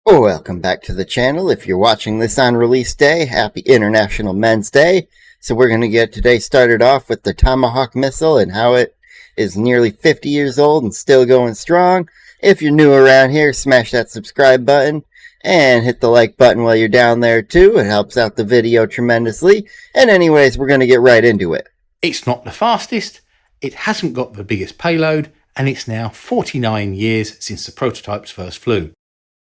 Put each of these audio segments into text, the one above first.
Welcome back to the channel. If you're watching this on release day, happy International Men's Day. So we're going to get today started off with the Tomahawk missile and how it is nearly 50 years old and still going strong. If you're new around here, smash that subscribe button and hit the like button while you're down there too. It helps out the video tremendously. And anyways, we're going to get right into it. It's not the fastest, it hasn't got the biggest payload, and it's now 49 years since the prototypes first flew.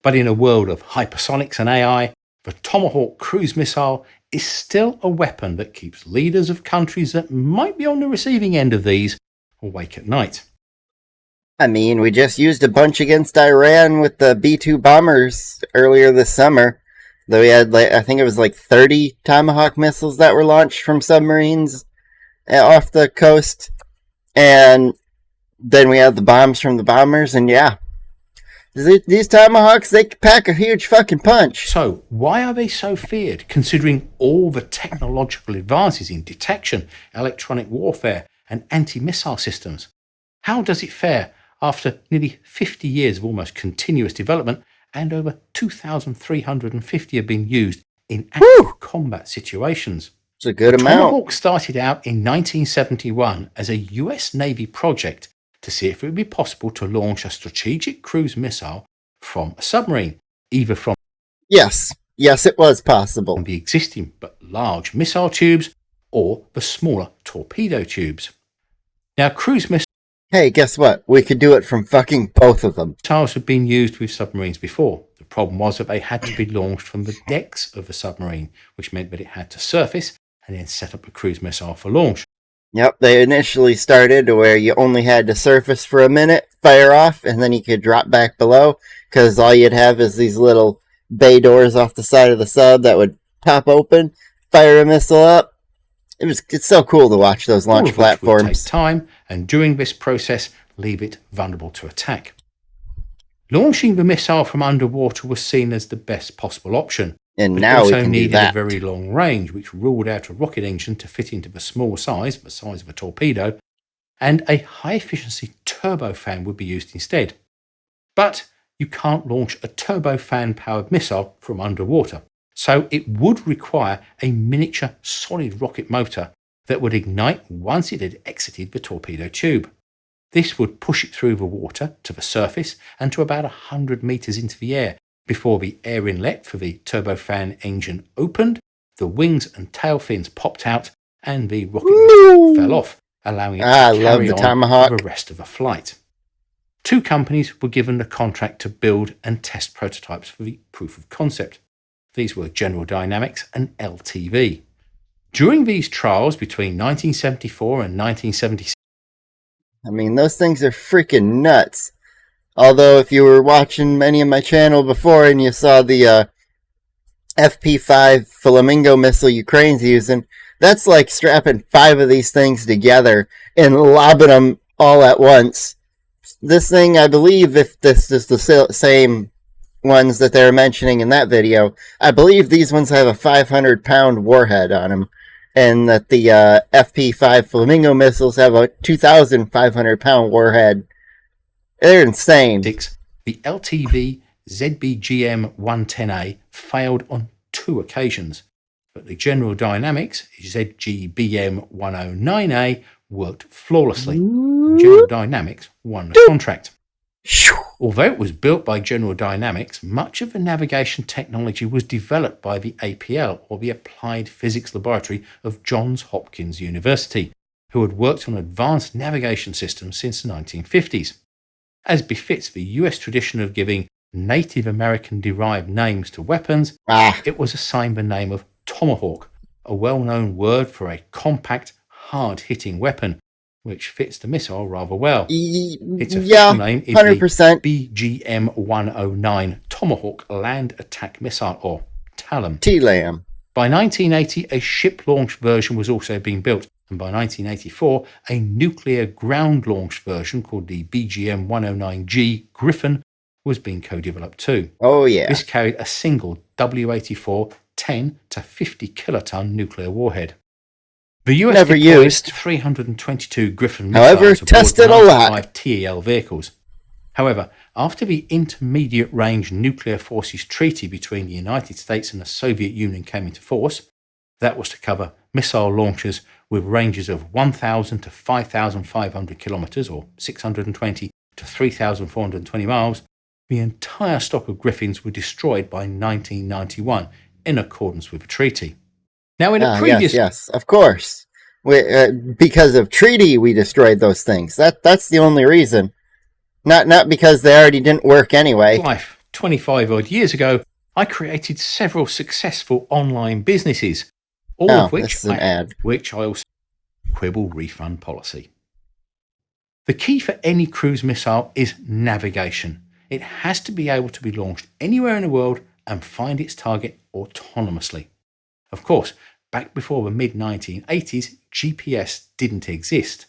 But in a world of hypersonics and AI, the Tomahawk cruise missile is still a weapon that keeps leaders of countries that might be on the receiving end of these awake at night. I mean, we just used a bunch against Iran with the B-2 bombers earlier this summer. Though we had, I think it was 30 Tomahawk missiles that were launched from submarines off the coast. And then we had the bombs from the bombers, and yeah. These Tomahawks, they pack a huge fucking punch. So, why are they so feared, considering all the technological advances in detection, electronic warfare, and anti-missile systems? How does it fare after nearly 50 years of almost continuous development and over 2,350 have been used in active combat situations? It's a good amount. Tomahawk started out in 1971 as a US Navy project to see if it would be possible to launch a strategic cruise missile from a submarine, either from Yes, it was possible. the existing but large missile tubes or the smaller torpedo tubes. Now, cruise Hey, guess what? We could do it from fucking both of them. missiles had been used with submarines before. The problem was that they had to be launched from the decks of the submarine, which meant that it had to surface and then set up a cruise missile for launch. Yep, they initially started where you only had to surface for a minute, fire off, and then you could drop back below, because all you'd have is these little bay doors off the side of the sub that would pop open, fire a missile up. It's so cool to watch those launch platforms. Would take time, and during this process, leave it vulnerable to attack. Launching the missile from underwater was seen as the best possible option. And but now we also can do needed that. a very long range, which ruled out a rocket engine to fit into the small size, the size of a torpedo, and a high-efficiency turbofan would be used instead. But you can't launch a turbofan-powered missile from underwater, so it would require a miniature solid rocket motor that would ignite once it had exited the torpedo tube. This would push it through the water to the surface and to about 100 meters into the air, before the air inlet for the turbofan engine opened, the wings and tail fins popped out, and the rocket motor fell off, allowing it to carry on Tomahawk for the rest of the flight. Two companies were given the contract to build and test prototypes for the proof of concept. These were General Dynamics and LTV. During these trials between 1974 and 1976, I mean, those things are freaking nuts. Although, if you were watching any of my channel before and you saw the FP5 Flamingo missile Ukraine's using, that's like strapping 5 of these things together and lobbing them all at once. This thing, I believe, if this is the same ones that they're mentioning in that video, I believe these ones have a 500-pound warhead on them, and that the FP5 Flamingo missiles have a 2,500-pound warhead. They're insane. the LTV ZBGM-110A failed on 2 occasions, but the General Dynamics ZGBM-109A worked flawlessly. General Dynamics won the contract. Although it was built by General Dynamics, much of the navigation technology was developed by the APL, or the Applied Physics Laboratory of Johns Hopkins University, who had worked on advanced navigation systems since the 1950s. As befits the US tradition of giving Native American-derived names to weapons, it was assigned the name of Tomahawk, a well-known word for a compact, hard-hitting weapon, which fits the missile rather well. Its official name is 100%. The BGM-109 Tomahawk Land Attack Missile, or TALAM. TLAM. By 1980, a ship-launched version was also being built, and by 1984, a nuclear ground-launched version called the BGM-109G Griffin was being co-developed too. Oh yeah. This carried a single W-84 10 to 50 kiloton nuclear warhead. The US never deployed used 322 Griffin missiles however aboard tested a lot 5 TEL vehicles. However, after the Intermediate Range Nuclear Forces Treaty between the United States and the Soviet Union came into force, that was to cover missile launchers with ranges of 1,000 to 5,500 kilometers, or 620 to 3,420 miles, the entire stock of Griffins were destroyed by 1991 in accordance with the treaty. Now, in a previous... Yes, of course. Because of treaty, we destroyed those things. That's the only reason. Not because they already didn't work anyway. Life, 25 odd years ago, I created several successful online businesses, all of which I also quibble refund policy. The key for any cruise missile is navigation. It has to be able to be launched anywhere in the world and find its target autonomously. Of course, back before the mid-1980s, GPS didn't exist.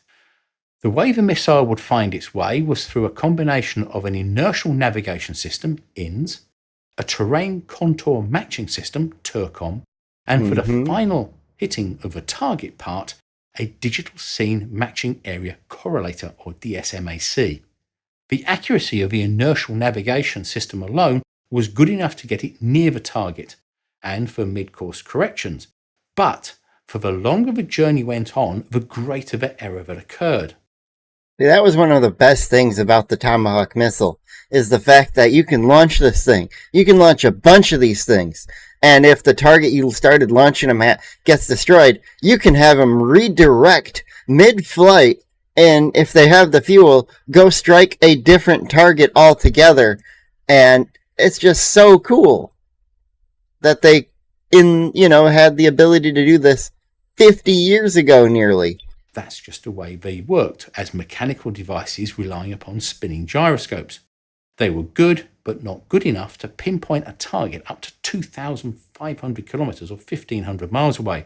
The way the missile would find its way was through a combination of an inertial navigation system, INS, a terrain contour matching system, TERCOM, and for the final hitting of the target part, a digital scene matching area correlator, or DSMAC. The accuracy of the inertial navigation system alone was good enough to get it near the target and for mid-course corrections, but for the longer the journey went on, the greater the error that occurred. That was one of the best things about the Tomahawk missile, is the fact that you can launch this thing. You can launch a bunch of these things, and if the target you started launching them at gets destroyed, you can have them redirect mid-flight, and if they have the fuel, go strike a different target altogether. And it's just so cool that they, had the ability to do this 50 years ago nearly. That's just the way they worked, as mechanical devices relying upon spinning gyroscopes. They were good, but not good enough to pinpoint a target up to 2,500 kilometers or 1,500 miles away.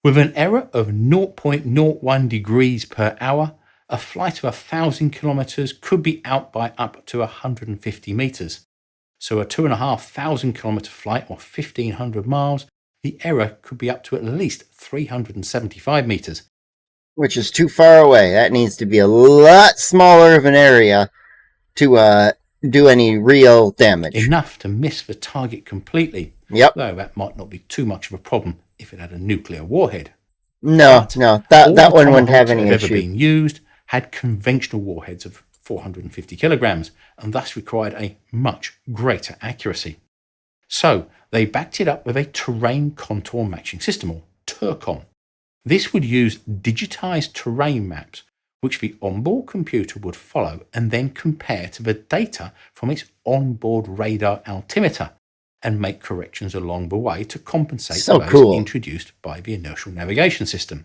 With an error of 0.01 degrees per hour, a flight of 1,000 kilometers could be out by up to 150 meters. So a 2,500 kilometer flight or 1,500 miles, the error could be up to at least 375 meters. Which is too far away. That needs to be a lot smaller of an area to do any real damage. Enough to miss the target completely. Yep. Though that might not be too much of a problem if it had a nuclear warhead. No, that one wouldn't have any issue. Ever been used had conventional warheads of 450 kilograms and thus required a much greater accuracy. So they backed it up with a terrain contour matching system, or TERCOM. This would use digitized terrain maps, which the onboard computer would follow and then compare to the data from its onboard radar altimeter and make corrections along the way to compensate for those introduced by the inertial navigation system.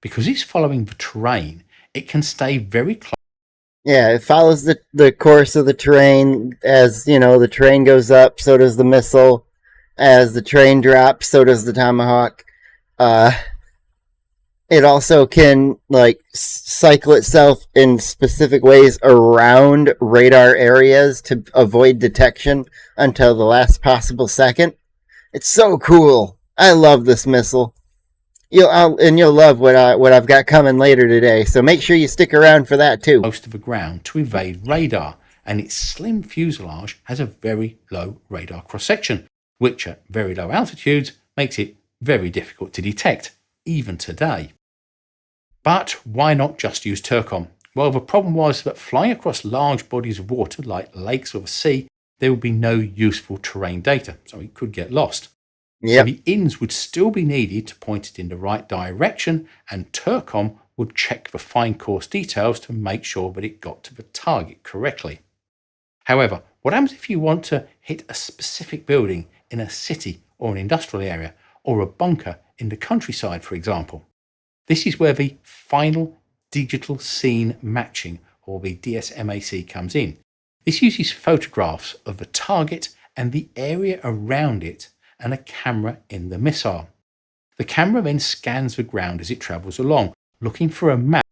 Because it's following the terrain, it can stay very close. Yeah, it follows the course of the terrain. As, the terrain goes up, so does the missile. As the terrain drops, so does the Tomahawk. It also can, cycle itself in specific ways around radar areas to avoid detection until the last possible second. It's so cool. I love this missile. You'll love what I've got coming later today, so make sure you stick around for that too. Most of the ground to evade radar, and its slim fuselage has a very low radar cross-section, which at very low altitudes makes it very difficult to detect, even today. But why not just use TERCOM? Well, the problem was that flying across large bodies of water like lakes or the sea, there would be no useful terrain data, so it could get lost. Yep. So the INS would still be needed to point it in the right direction, and TERCOM would check the fine course details to make sure that it got to the target correctly. However, what happens if you want to hit a specific building in a city or an industrial area, or a bunker in the countryside, for example? This is where the final digital scene matching, or the DSMAC, comes in. This uses photographs of the target and the area around it and a camera in the missile. The camera then scans the ground as it travels along, looking for a map.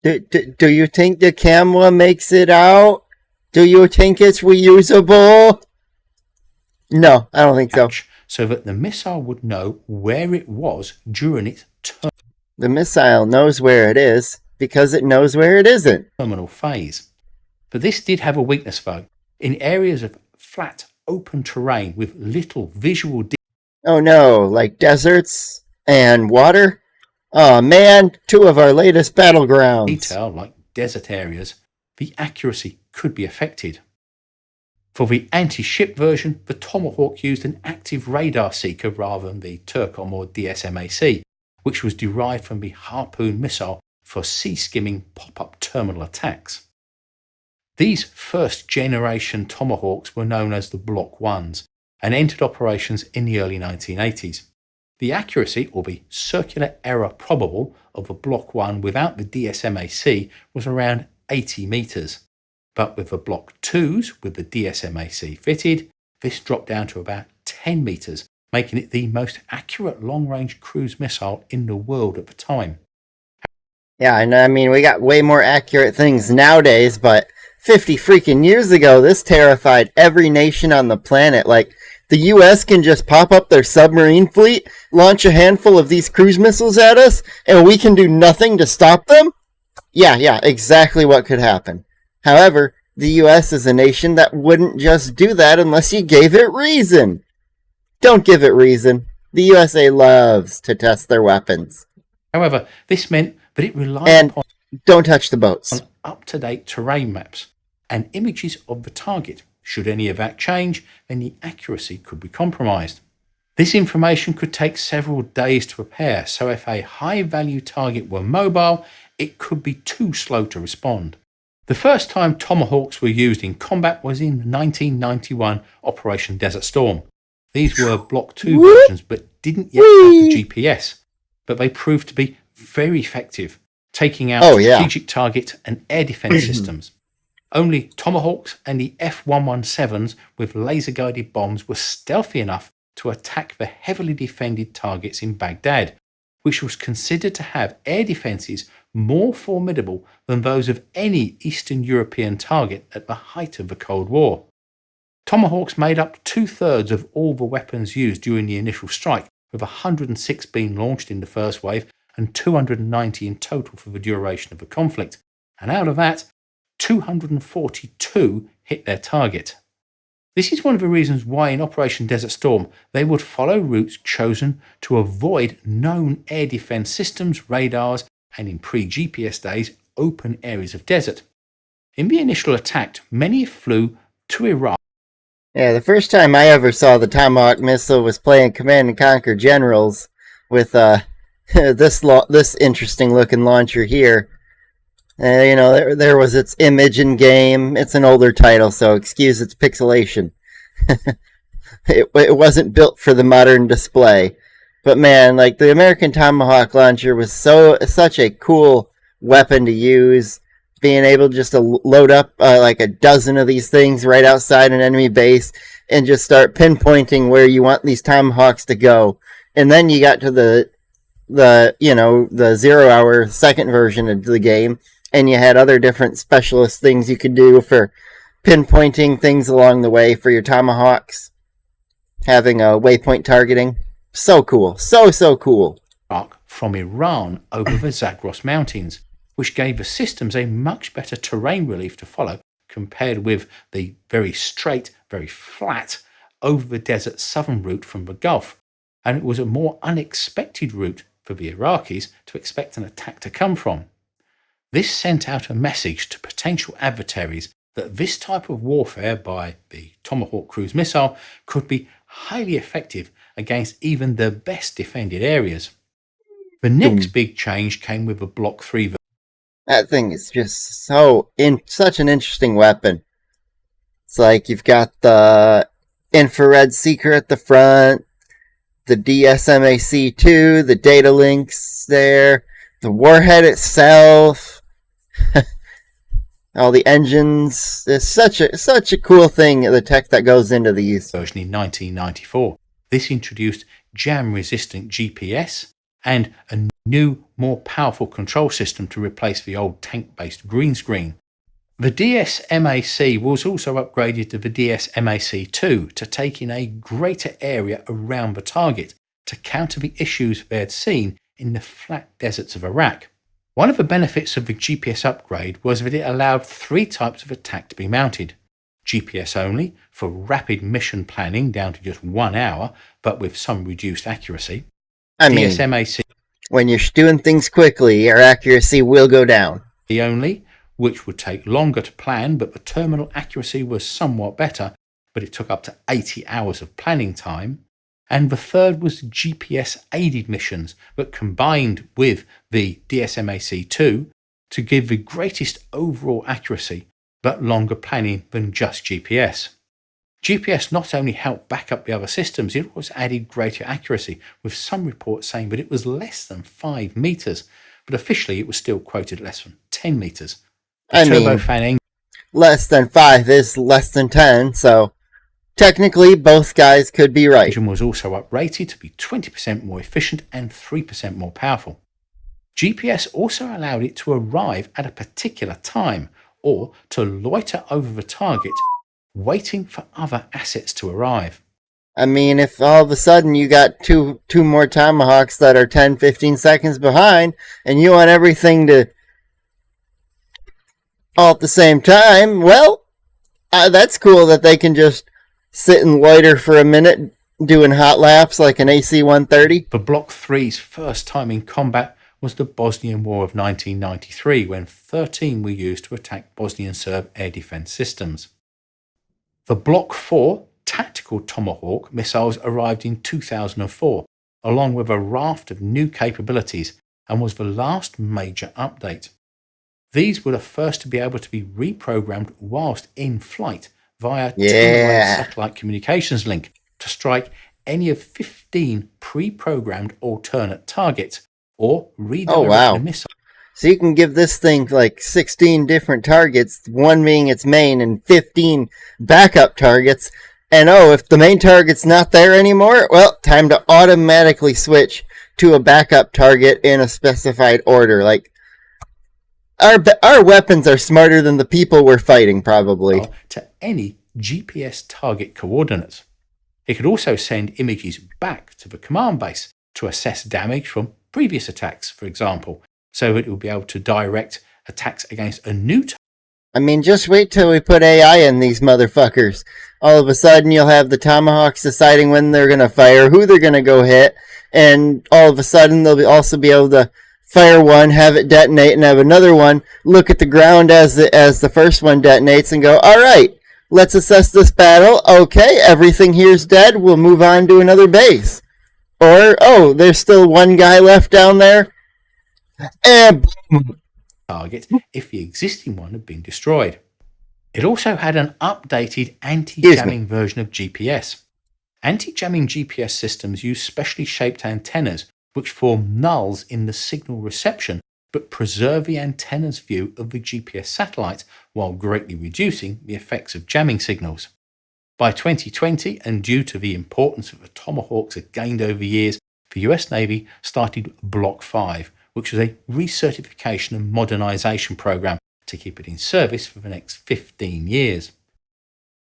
Do you think the camera makes it out? Do you think it's reusable? No, I don't think so. So that the missile would know where it was during its The missile knows where it is because it knows where it isn't. Terminal phase. But this did have a weakness though. In areas of flat, open terrain with little visual Oh no, like deserts and water? Oh man, two of our latest battlegrounds. detail, like desert areas, the accuracy could be affected. For the anti-ship version, the Tomahawk used an active radar seeker rather than the Turcom or DSMAC, which was derived from the Harpoon missile for sea-skimming pop-up terminal attacks. These first-generation Tomahawks were known as the Block 1s and entered operations in the early 1980s. The accuracy, or the circular error probable, of a Block 1 without the DSMAC was around 80 metres. But with the Block 2s with the DSMAC fitted, this dropped down to about 10 metres, making it the most accurate long-range cruise missile in the world at the time. Yeah, and I mean, we got way more accurate things nowadays, but 50 freaking years ago, this terrified every nation on the planet. Like, the US can just pop up their submarine fleet, launch a handful of these cruise missiles at us, and we can do nothing to stop them? Yeah, exactly what could happen. However, the US is a nation that wouldn't just do that unless you gave it reason. Don't give it reason. The USA loves to test their weapons. However, this meant that it relied upon don't touch the boats. Up-to-date terrain maps and images of the target. Should any of that change, then the accuracy could be compromised. This information could take several days to prepare, so if a high-value target were mobile, it could be too slow to respond. The first time Tomahawks were used in combat was in 1991 Operation Desert Storm. These were Block 2 versions but didn't yet have the GPS, but they proved to be very effective, taking out strategic target and air defense systems. Only Tomahawks and the F-117s with laser-guided bombs were stealthy enough to attack the heavily defended targets in Baghdad, which was considered to have air defences more formidable than those of any Eastern European target at the height of the Cold War. Tomahawks made up 2/3 of all the weapons used during the initial strike, with 106 being launched in the first wave and 290 in total for the duration of the conflict, and out of that, 242 hit their target. This is one of the reasons why in Operation Desert Storm they would follow routes chosen to avoid known air defense systems, radars, and in pre-GPS days, open areas of desert. In the initial attack, many flew to Iraq. Yeah, the first time I ever saw the Tomahawk missile was playing Command & Conquer Generals with this interesting looking launcher here. There was its image in game. It's an older title, so excuse its pixelation. It wasn't built for the modern display. But man, like, the American Tomahawk launcher was such a cool weapon to use. Being able just to load up like a dozen of these things right outside an enemy base and just start pinpointing where you want these Tomahawks to go. And then you got to the 0 hour second version of the game, and you had other different specialist things you could do for pinpointing things along the way for your Tomahawks. Having a waypoint targeting. So cool. So cool. From Iran over the Zagros Mountains, which gave the systems a much better terrain relief to follow compared with the very straight, very flat, over the desert southern route from the Gulf. And it was a more unexpected route for the Iraqis to expect an attack to come from. This sent out a message to potential adversaries that this type of warfare by the Tomahawk cruise missile could be highly effective against even the best defended areas. The next big change came with the Block 3. That thing is just such an interesting weapon. It's like you've got the infrared seeker at the front, the DSMAC2, the data links there, the warhead itself, all the engines. It's such a cool thing, the tech that goes into these. Version in 1994. This introduced jam-resistant GPS and a new, more powerful control system to replace the old tank-based green screen. The DSMAC was also upgraded to the DSMAC2 to take in a greater area around the target to counter the issues they had seen in the flat deserts of Iraq. One of the benefits of the GPS upgrade was that it allowed 3 types of attack to be mounted. GPS only, for rapid mission planning down to just 1 hour, but with some reduced accuracy. I mean, DSMAC when you're doing things quickly, your accuracy will go down. only, which would take longer to plan, but the terminal accuracy was somewhat better, but it took up to 80 hours of planning time. And the third was GPS-aided missions, but combined with the DSMAC2 to give the greatest overall accuracy, but longer planning than just GPS. GPS not only helped back up the other systems, it also added greater accuracy, with some reports saying that it was less than 5 meters, but officially it was still quoted less than 10 meters. The turbofan engine less than 5 is less than 10, so technically both guys could be right. engine was also uprated to be 20% more efficient and 3% more powerful. GPS also allowed it to arrive at a particular time, or to loiter over the target, waiting for other assets to arrive. I mean, if all of a sudden you got two more Tomahawks that are 10-15 seconds behind, and you want everything to all at the same time, well, that's cool that they can just sit and loiter for a minute doing hot laps like an AC-130. The Block 3's first time in combat was the Bosnian War of 1993, when 13 were used to attack Bosnian Serb air defense systems. The Block 4 tactical Tomahawk missiles arrived in 2004, along with a raft of new capabilities, and was the last major update. These were the first to be able to be reprogrammed whilst in flight via satellite communications link to strike any of 15 pre-programmed alternate targets or redirect the missile. So you can give this thing like 16 different targets, one being its main, and 15 backup targets. And if the main target's not there anymore, well, time to automatically switch to a backup target in a specified order. Like, our weapons are smarter than the people we're fighting, probably. To any GPS target coordinates. It could also send images back to the command base to assess damage from previous attacks, for example, so that it will be able to direct attacks against a new target. I mean, just wait till we put AI in these motherfuckers. All of a sudden, you'll have the Tomahawks deciding when they're going to fire, who they're going to go hit, and all of a sudden, they'll also be able to fire one, have it detonate, and have another one look at the ground as the first one detonates and go, all right, let's assess this battle. Okay, everything here's dead. We'll move on to another base. Or, there's still one guy left down there. And target if the existing one had been destroyed. It also had an updated anti-jamming version of GPS. Anti-jamming GPS systems use specially shaped antennas which form nulls in the signal reception but preserve the antenna's view of the GPS satellite while greatly reducing the effects of jamming signals. By 2020, and due to the importance that the Tomahawks had gained over the years, the US Navy started Block 5, which was a recertification and modernization program to keep it in service for the next 15 years.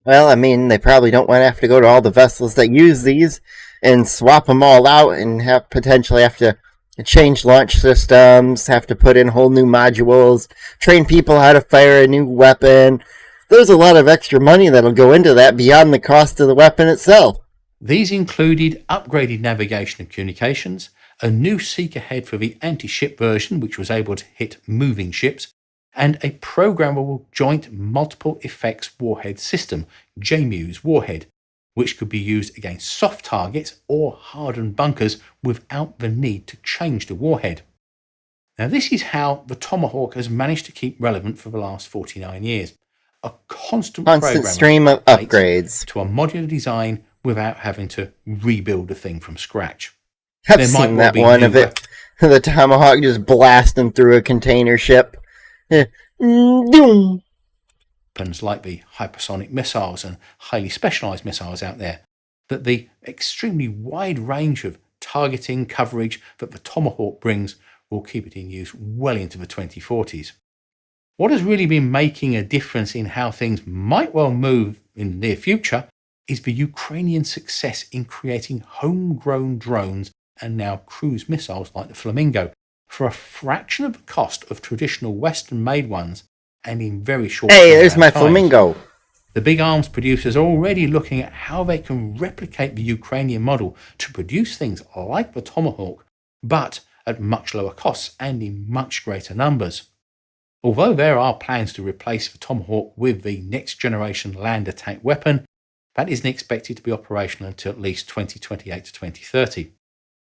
Well, I mean, they probably don't want to have to go to all the vessels that use these and swap them all out and potentially have to change launch systems, have to put in whole new modules, train people how to fire a new weapon. There's a lot of extra money that'll go into that beyond the cost of the weapon itself. These included upgraded navigation and communications, a new seeker head for the anti-ship version which was able to hit moving ships, and a programmable joint multiple effects warhead system, JMU's warhead, which could be used against soft targets or hardened bunkers without the need to change the warhead. Now this is how the Tomahawk has managed to keep relevant for the last 49 years. A constant stream of upgrades to a modular design without having to rebuild the thing from scratch. I've seen that one of it. The Tomahawk just blasting through a container ship. Weapons like the hypersonic missiles and highly specialized missiles out there, that the extremely wide range of targeting coverage that the Tomahawk brings will keep it in use well into the 2040s. What has really been making a difference in how things might well move in the near future is the Ukrainian success in creating homegrown drones and now cruise missiles like the Flamingo, for a fraction of the cost of traditional Western-made ones and in very short Hey, there's turnaround my times. flamingo. The big arms producers are already looking at how they can replicate the Ukrainian model to produce things like the Tomahawk, but at much lower costs and in much greater numbers. Although there are plans to replace the Tomahawk with the next generation land attack weapon, that isn't expected to be operational until at least 2028 to 2030.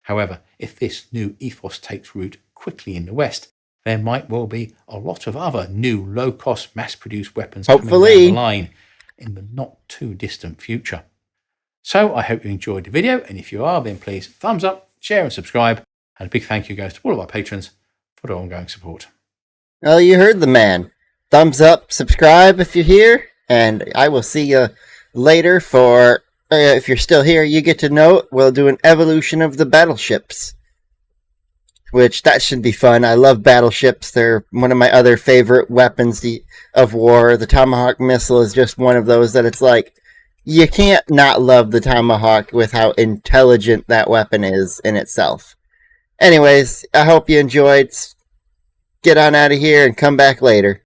However, if this new ethos takes root quickly in the West, there might well be a lot of other new low-cost mass-produced weapons coming down Hopefully. the line in the not too distant future. So I hope you enjoyed the video, and if you are, then please thumbs up, share and subscribe, and a big thank you goes to all of our patrons for their ongoing support. Well, you heard the man. Thumbs up, subscribe if you're here, and I will see you later for, if you're still here, you get to know, we'll do an evolution of the battleships. Which, that should be fun. I love battleships. They're one of my other favorite weapons of war. The Tomahawk missile is just one of those that it's like, you can't not love the Tomahawk with how intelligent that weapon is in itself. Anyways, I hope you enjoyed. Get on out of here and come back later.